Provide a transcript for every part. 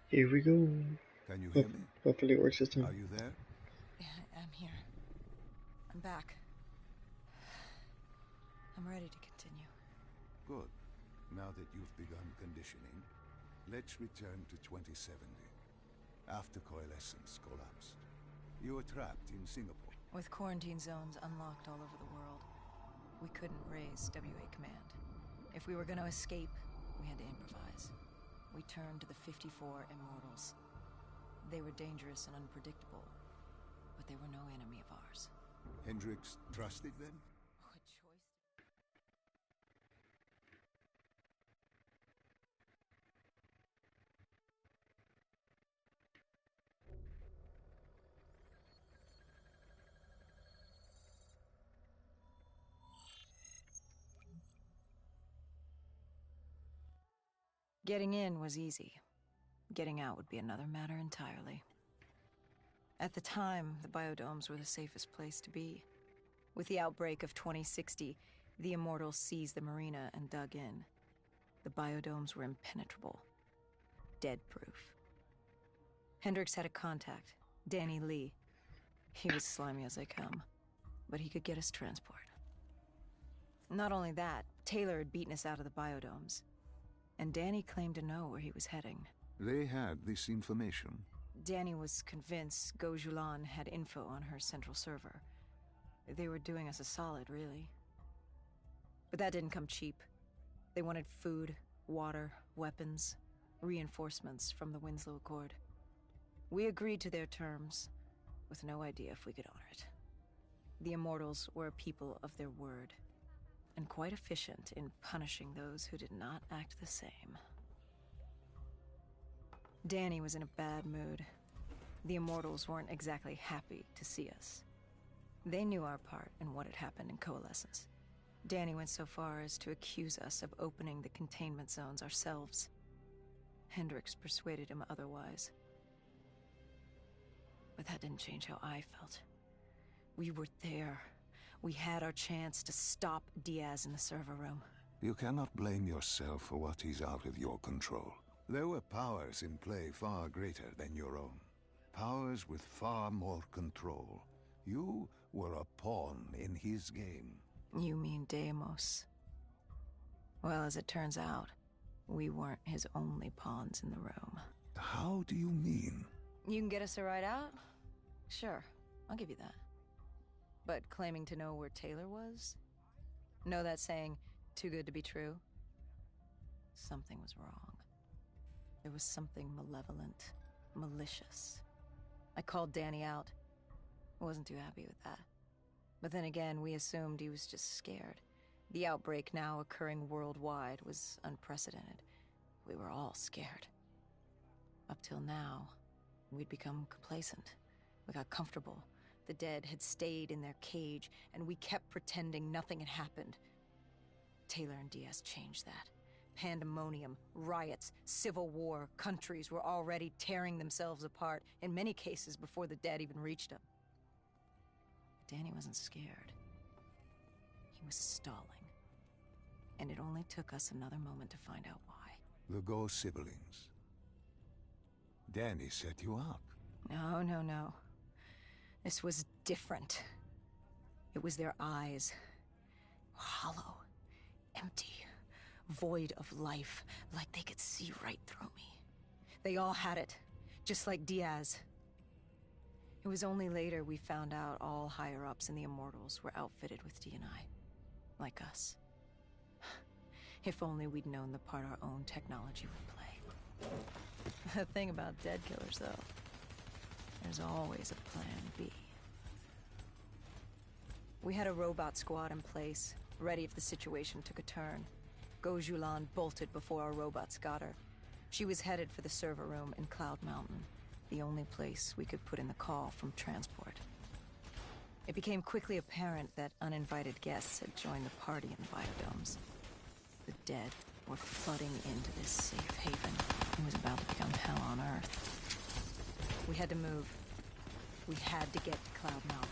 Here we go. Can you hear me? Hopefully it works this Are time. you there? Yeah, I'm here. I'm back. I'm ready to continue. Good. Now that you've begun conditioning, let's return to 2070. After coalescence collapsed. You were trapped in Singapore. With quarantine zones unlocked all over the world, we couldn't raise WA command. If we were going to escape, we had to improvise. We turned to the 54 Immortals. They were dangerous and unpredictable, but they were no enemy of ours. Hendricks trusted them? What choice? Getting in was easy. Getting out would be another matter entirely. At the time, the biodomes were the safest place to be. With the outbreak of 2060, the Immortals seized the marina and dug in. The biodomes were impenetrable. Dead-proof. Hendricks had a contact, Danny Lee. He was slimy as they come, but he could get us transport. Not only that, Taylor had beaten us out of the biodomes, and Danny claimed to know where he was heading. They had this information. Danny was convinced Gojulan had info on her central server. They were doing us a solid, really. But that didn't come cheap. They wanted food, water, weapons, reinforcements from the Winslow Accord. We agreed to their terms, with no idea if we could honor it. The Immortals were a people of their word, and quite efficient in punishing those who did not act the same. Danny was in a bad mood. The Immortals weren't exactly happy to see us. They knew our part in what had happened in Coalescence. Danny went so far as to accuse us of opening the containment zones ourselves. Hendricks persuaded him otherwise. But that didn't change how I felt. We were there. We had our chance to stop Diaz in the server room. You cannot blame yourself for what is out of your control. There were powers in play far greater than your own. Powers with far more control. You were a pawn in his game. You mean Deimos? Well, as it turns out, we weren't his only pawns in the room. How do you mean? You can get us a ride out? Sure, I'll give you that. But claiming to know where Taylor was? Know that saying, too good to be true? Something was wrong. There was something malevolent, malicious. I called Danny out. I wasn't too happy with that. But then again, we assumed he was just scared. The outbreak now occurring worldwide was unprecedented. We were all scared. Up till now, we'd become complacent. We got comfortable. The dead had stayed in their cage, and we kept pretending nothing had happened. Taylor and Diaz changed that. Pandemonium, riots, civil war, countries were already tearing themselves apart, in many cases before the dead even reached them. Danny wasn't scared. He was stalling. And it only took us another moment to find out why. The Go siblings. Danny set you up. No, no, no. This was different. It was their eyes. Hollow. Empty. Void of life. Like they could see right through me. They all had it. Just like Diaz. It was only later we found out all higher-ups in the Immortals were outfitted with D&I. Like us. If only we'd known the part our own technology would play. The thing about dead killers, though, there's always a plan B. We had a robot squad in place, ready if the situation took a turn. Gojulan bolted before our robots got her. She was headed for the server room in Cloud Mountain, the only place we could put in the call from transport. It became quickly apparent that uninvited guests had joined the party in the biodomes. The dead were flooding into this safe haven. It was about to become hell on Earth. We had to move. We had to get to Cloud Mountain.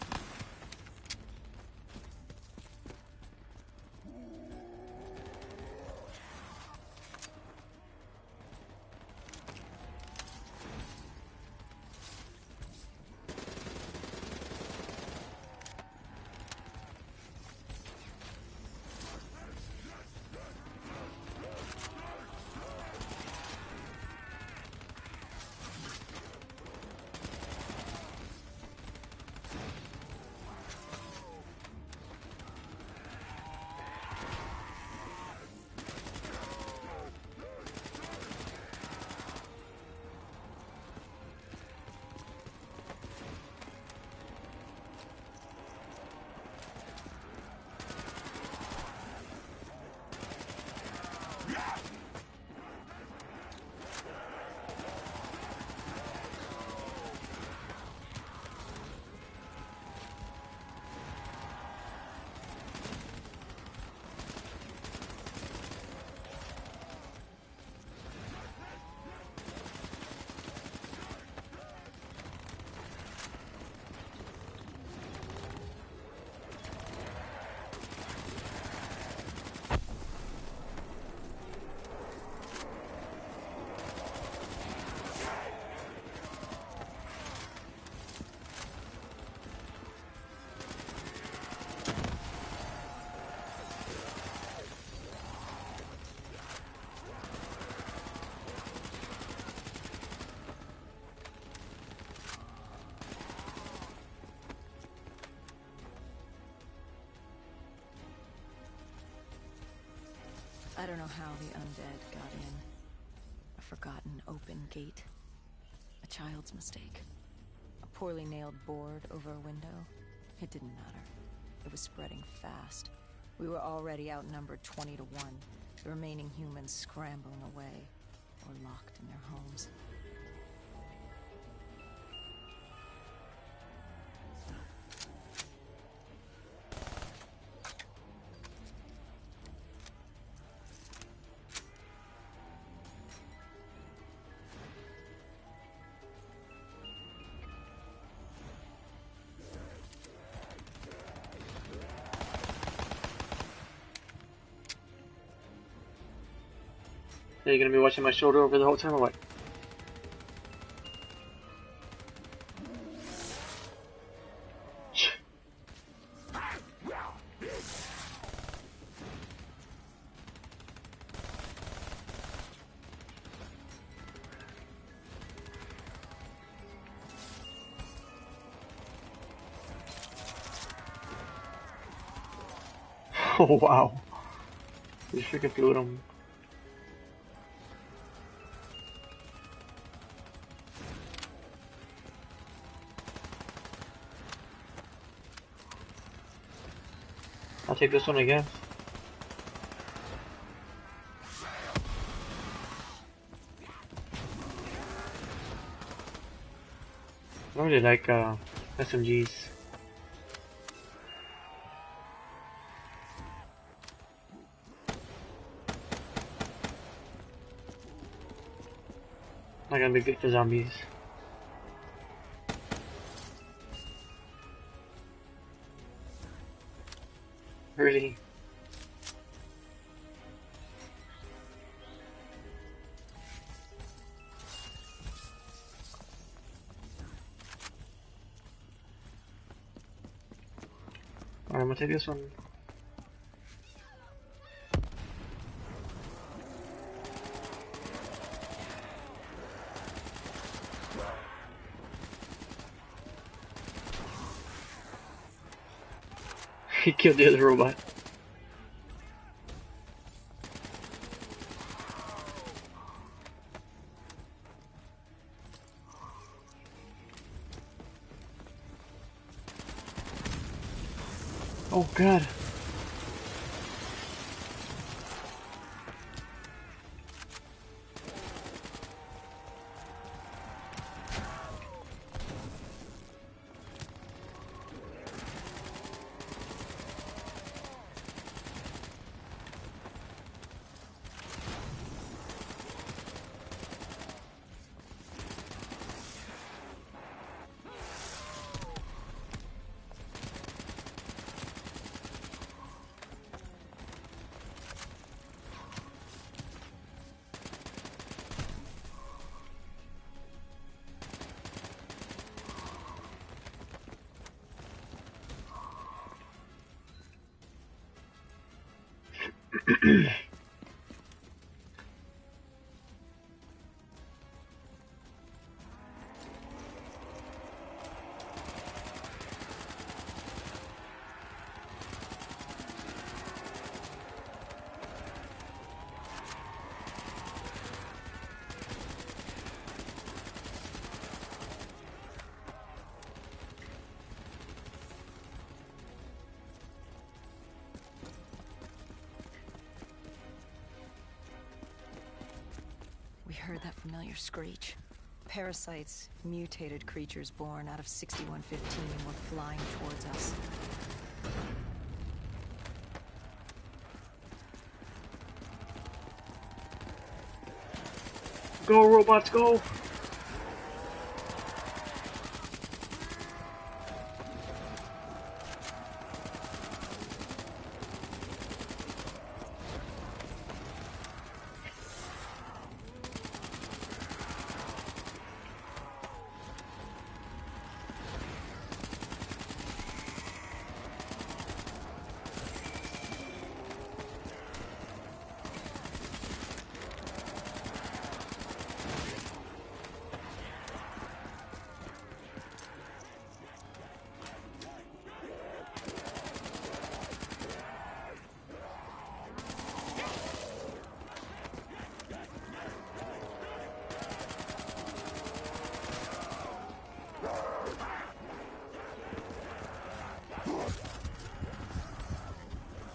don't know how the undead got in. A forgotten open gate. A child's mistake. A poorly nailed board over a window. It didn't matter. It was spreading fast. We were already outnumbered 20 to 1. The remaining humans scrambling away or locked in their homes. Are you gonna be watching my shoulder over the whole time or what? Oh wow. You freaking flew him. I'll take this one again. I really like SMGs. Not gonna be good for zombies. Really? Alright, I'm gonna take this one. He killed the other robot. Oh god. We heard that familiar screech. Parasites, mutated creatures born out of 6115 were flying towards us. Go robots, go!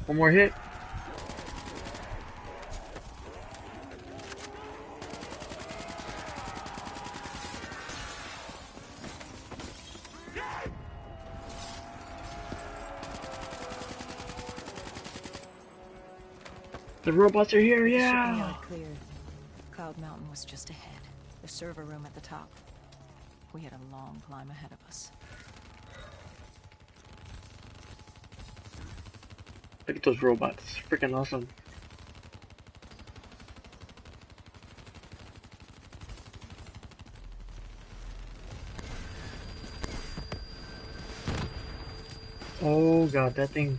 One more hit. The robots are here, The yeah! shipping yard cleared. Cloud Mountain was just ahead. The server room at the top. We had a long climb ahead of us. Look at those robots. Freaking awesome. Oh god, that thing.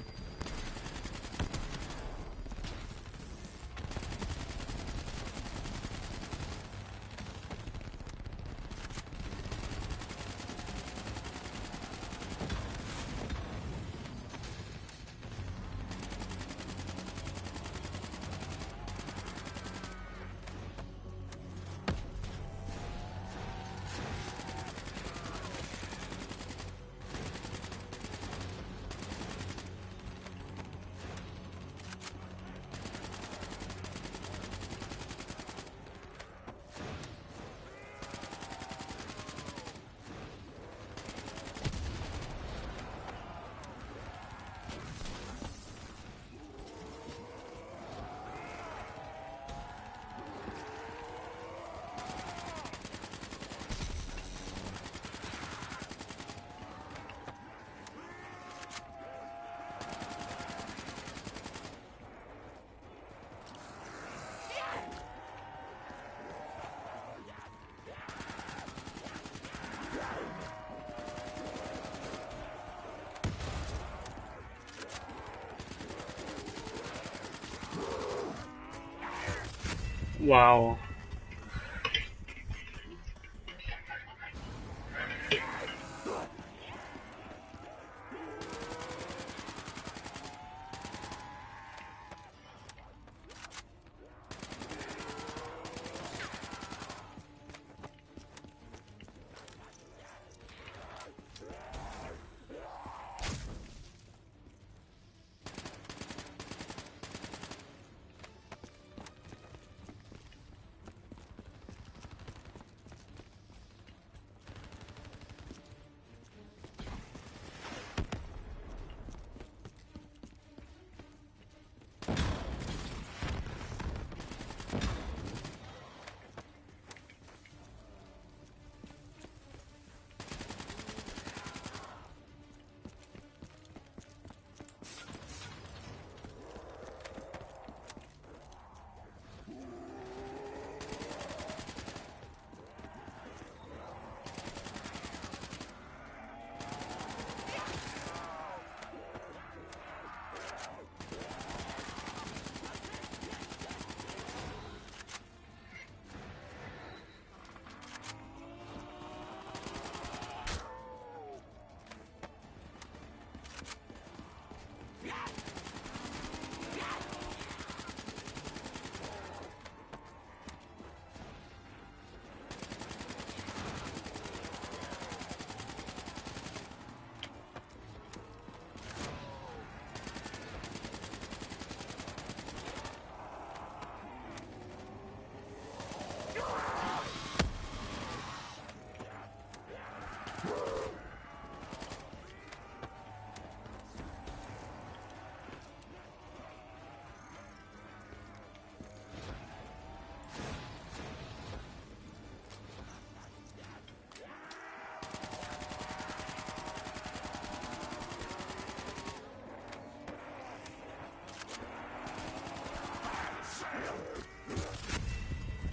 Wow.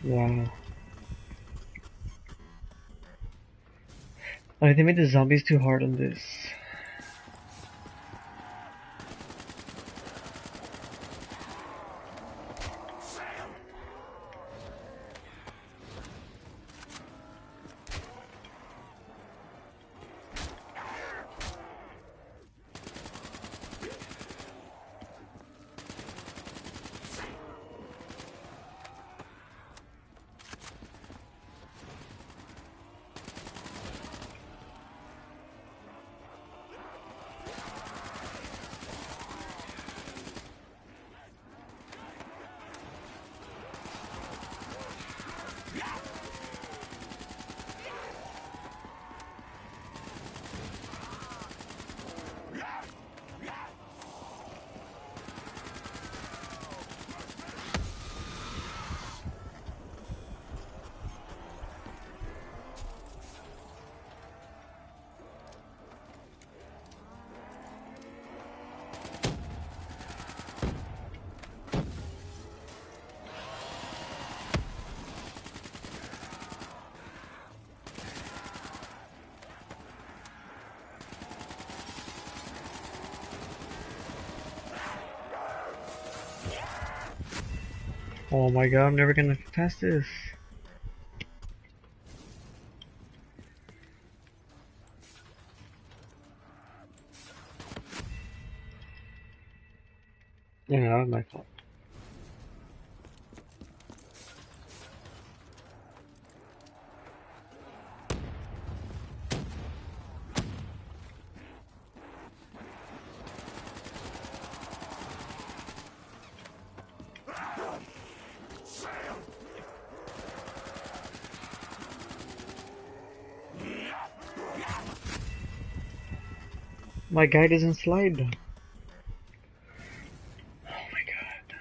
Wow. Like, they made the zombies too hard on this. Oh my god, I'm never gonna pass this. Yeah, that was my fault. My guy doesn't slide. Oh my god.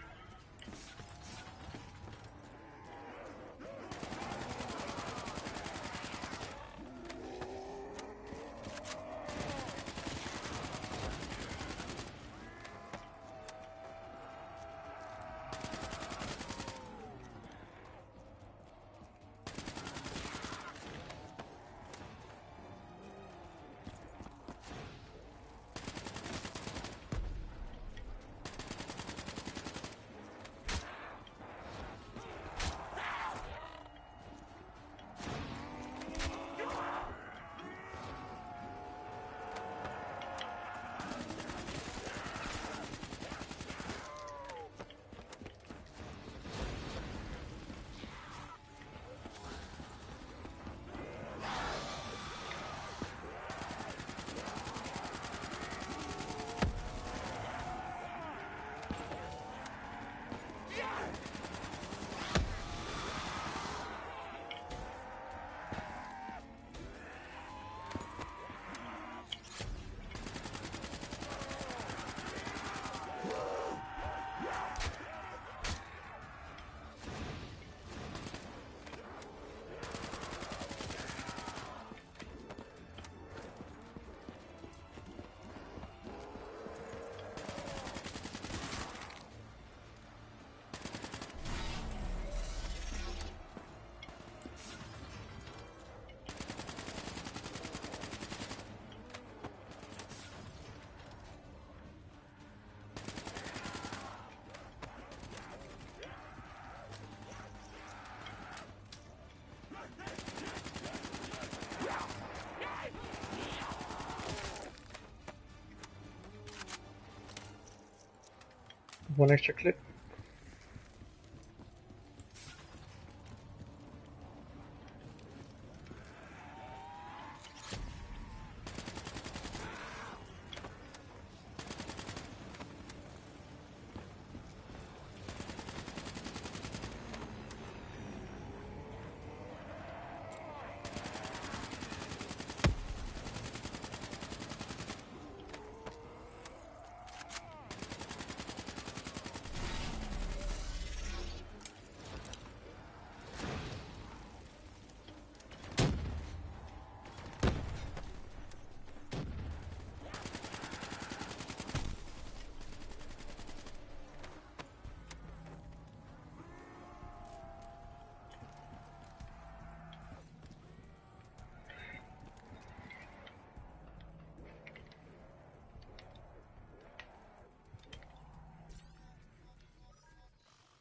One extra clip.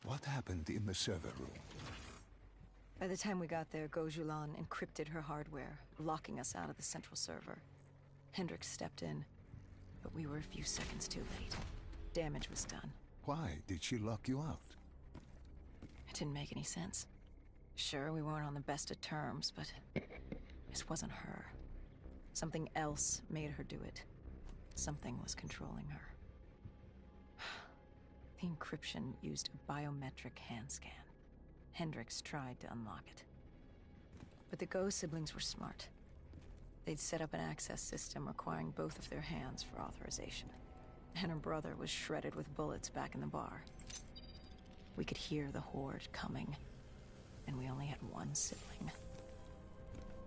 What happened in the server room? By the time we got there, Gojulan encrypted her hardware, locking us out of the central server. Hendricks stepped in, but we were a few seconds too late. Damage was done. Why did she lock you out? It didn't make any sense. Sure, we weren't on the best of terms, but this wasn't her. Something else made her do it. Something was controlling her. The encryption used a biometric hand scan. Hendricks tried to unlock it. But the Go siblings were smart. They'd set up an access system requiring both of their hands for authorization. And her brother was shredded with bullets back in the bar. We could hear the horde coming, and we only had one sibling.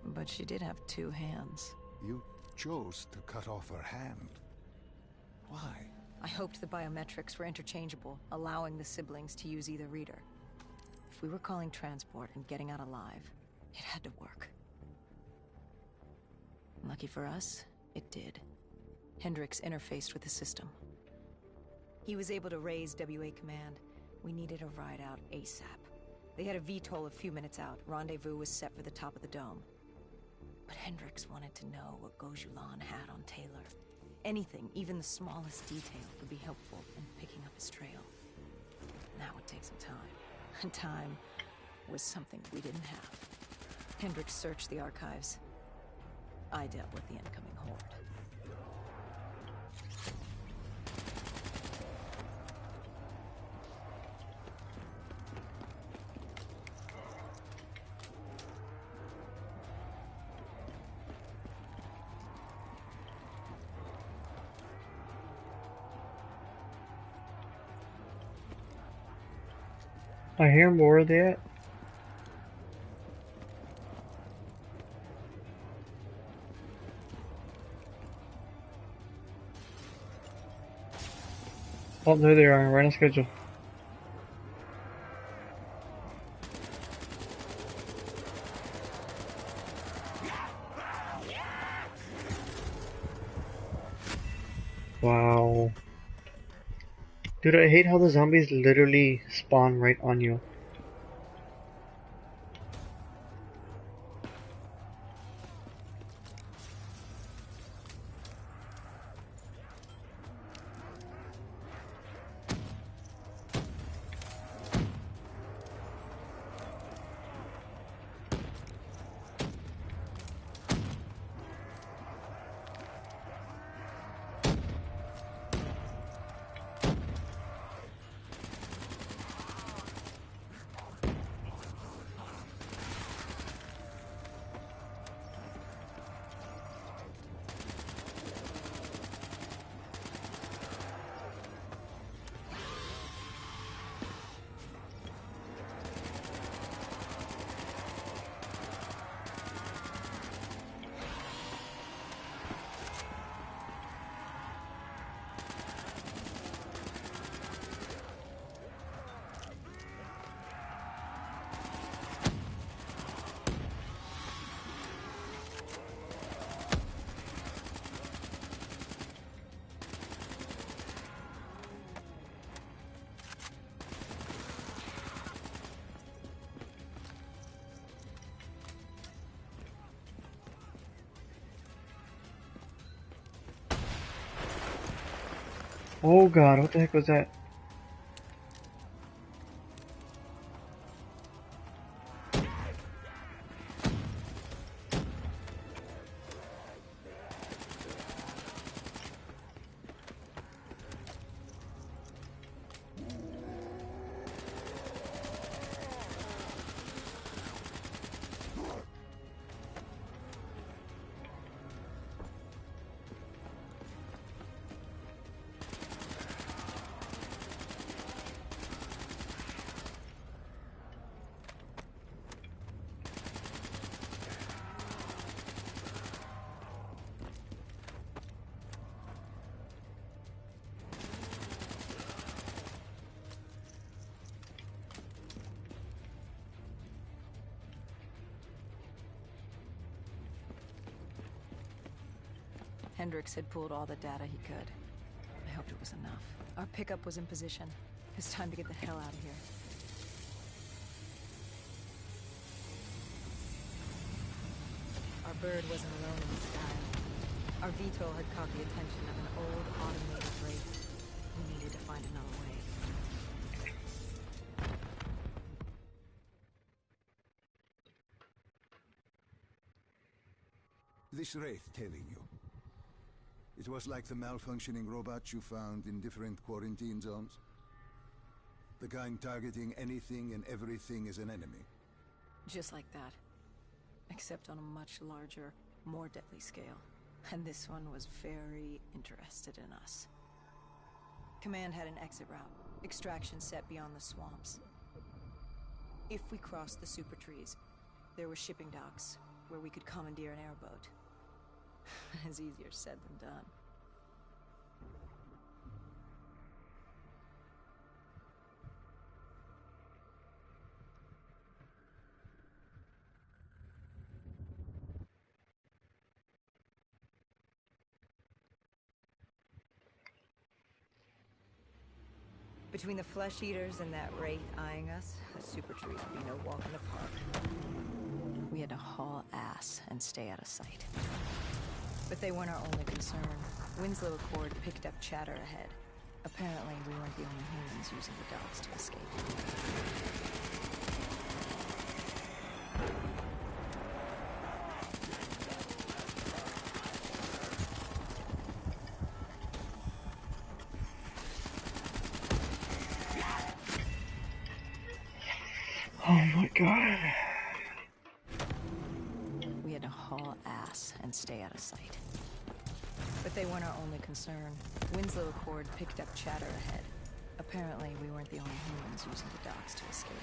But she did have two hands. You chose to cut off her hand. Why? I hoped the biometrics were interchangeable, allowing the siblings to use either reader. If we were calling transport and getting out alive, it had to work. Lucky for us, it did. Hendricks interfaced with the system. He was able to raise WA command. We needed a ride out ASAP. They had a VTOL a few minutes out. Rendezvous was set for the top of the dome. But Hendricks wanted to know what Gojulan had on Taylor. Anything, even the smallest detail, would be helpful in picking up his trail. That would take some time. And time was something we didn't have. Hendricks searched the archives. I dealt with the incoming horde. I hear more of that. Oh, there they are, right on schedule. Wow. Dude, I hate how the zombies literally spawn right on you. Oh god, what the heck was that? Hendricks had pulled all the data he could. I hoped it was enough. Our pickup was in position. It's time to get the hell out of here. Our bird wasn't alone in the sky. Our VTOL had caught the attention of an old automated wraith. We needed to find another way. This wraith telling you. It was like the malfunctioning robots you found in different quarantine zones. The kind targeting anything and everything as an enemy. Just like that. Except on a much larger, more deadly scale. And this one was very interested in us. Command had an exit route. Extraction set beyond the swamps. If we crossed the super trees, there were shipping docks where we could commandeer an airboat. It's easier said than done. Between the flesh eaters and that wraith eyeing us, the super trees would be no walk in the park. We had to haul ass and stay out of sight. But they weren't our only concern. Winslow Accord picked up chatter ahead. Apparently, we weren't the only humans using the docks to escape. Oh my god. We had to haul ass and stay out of sight. But they weren't our only concern. Winslow Accord picked up chatter ahead. Apparently, we weren't the only humans using the docks to escape.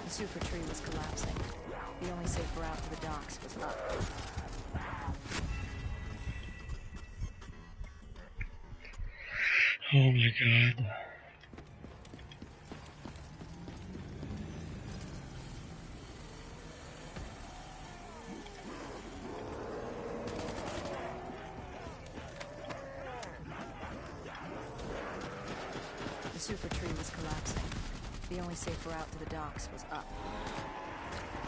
The super tree was collapsing. The only safe route to the docks was up. Oh my god. The super tree was collapsing. The only safe route to the docks was up.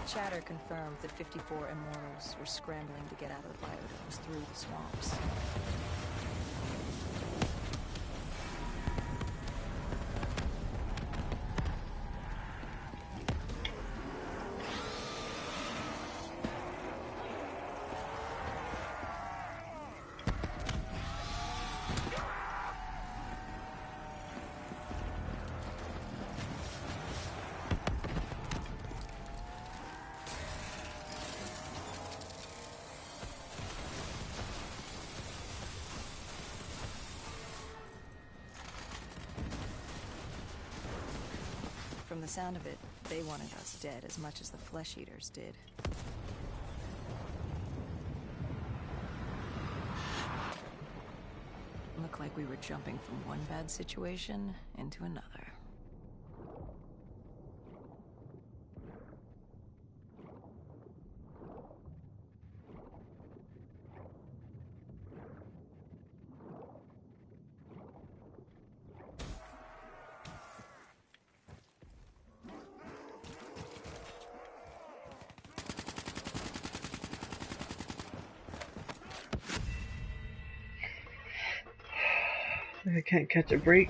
Chatter confirmed that 54 immortals were scrambling to get out of the biodomes through the swamps. From the sound of it, they wanted us dead as much as the flesh eaters did. Looked like we were jumping from one bad situation into another. I can't catch a break.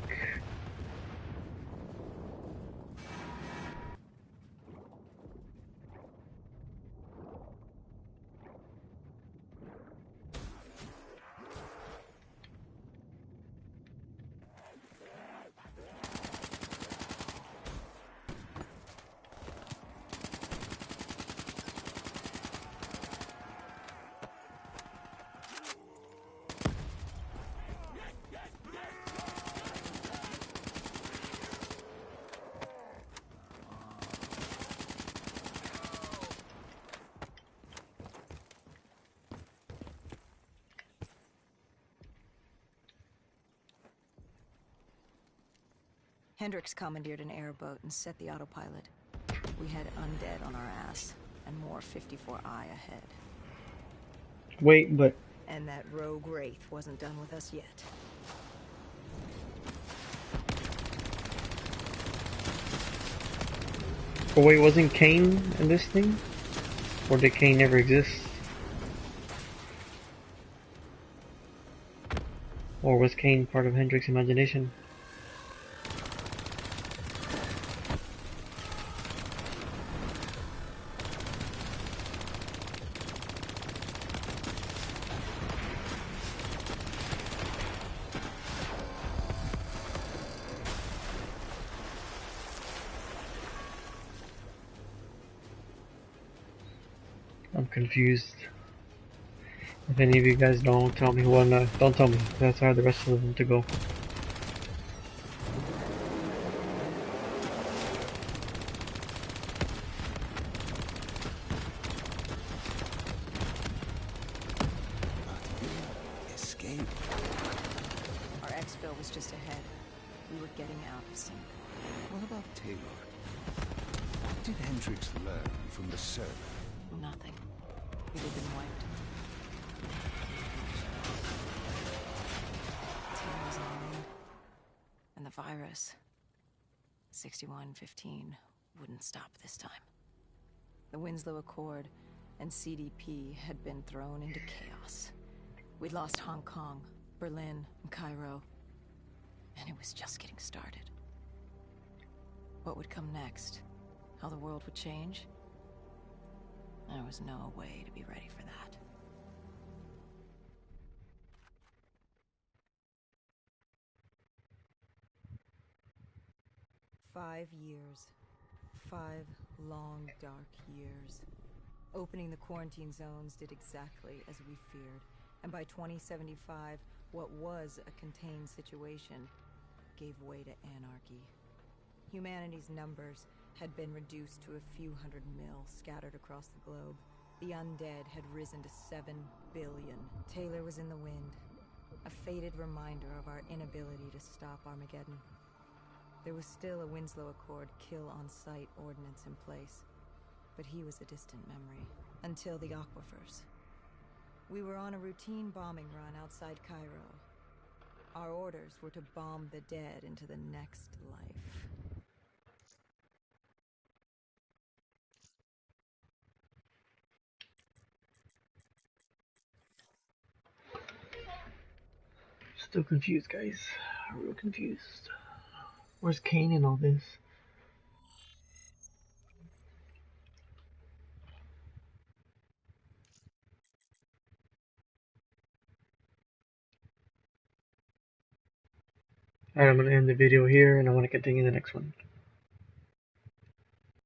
Hendricks commandeered an airboat and set the autopilot. We had undead on our ass, and more 54I ahead. Wait, but... And that rogue wraith wasn't done with us yet. But wait, wasn't Kane in this thing? Or did Kane never exist? Or was Kane part of Hendricks' imagination? I'm confused. If any of you guys don't tell me, well, no, don't tell me. That's how the rest of them to go. Escape. Our exfil was just ahead. We were getting out of sync. What about Taylor? What did Hendricks learn from the server? Nothing. We'd have been wiped. Taylor was alone. And the virus, 6115, wouldn't stop this time. The Winslow Accord and CDP had been thrown into chaos. We'd lost Hong Kong, Berlin, and Cairo. And it was just getting started. What would come next? How the world would change? There was no way to be ready for that. "5 years. 5 long, dark years. Opening the quarantine zones did exactly as we feared, and by 2075, what was a contained situation gave way to anarchy. Humanity's numbers had been reduced to a few hundred mil scattered across the globe. The undead had risen to 7 billion. Taylor was in the wind, a faded reminder of our inability to stop Armageddon. There was still a Winslow Accord kill-on-sight ordinance in place, but he was a distant memory. Until the aquifers. We were on a routine bombing run outside Cairo. Our orders were to bomb the dead into the next life. Still confused, guys. Real confused. Where's Kane in all this? Alright, I'm gonna end the video here and I want to continue the next one.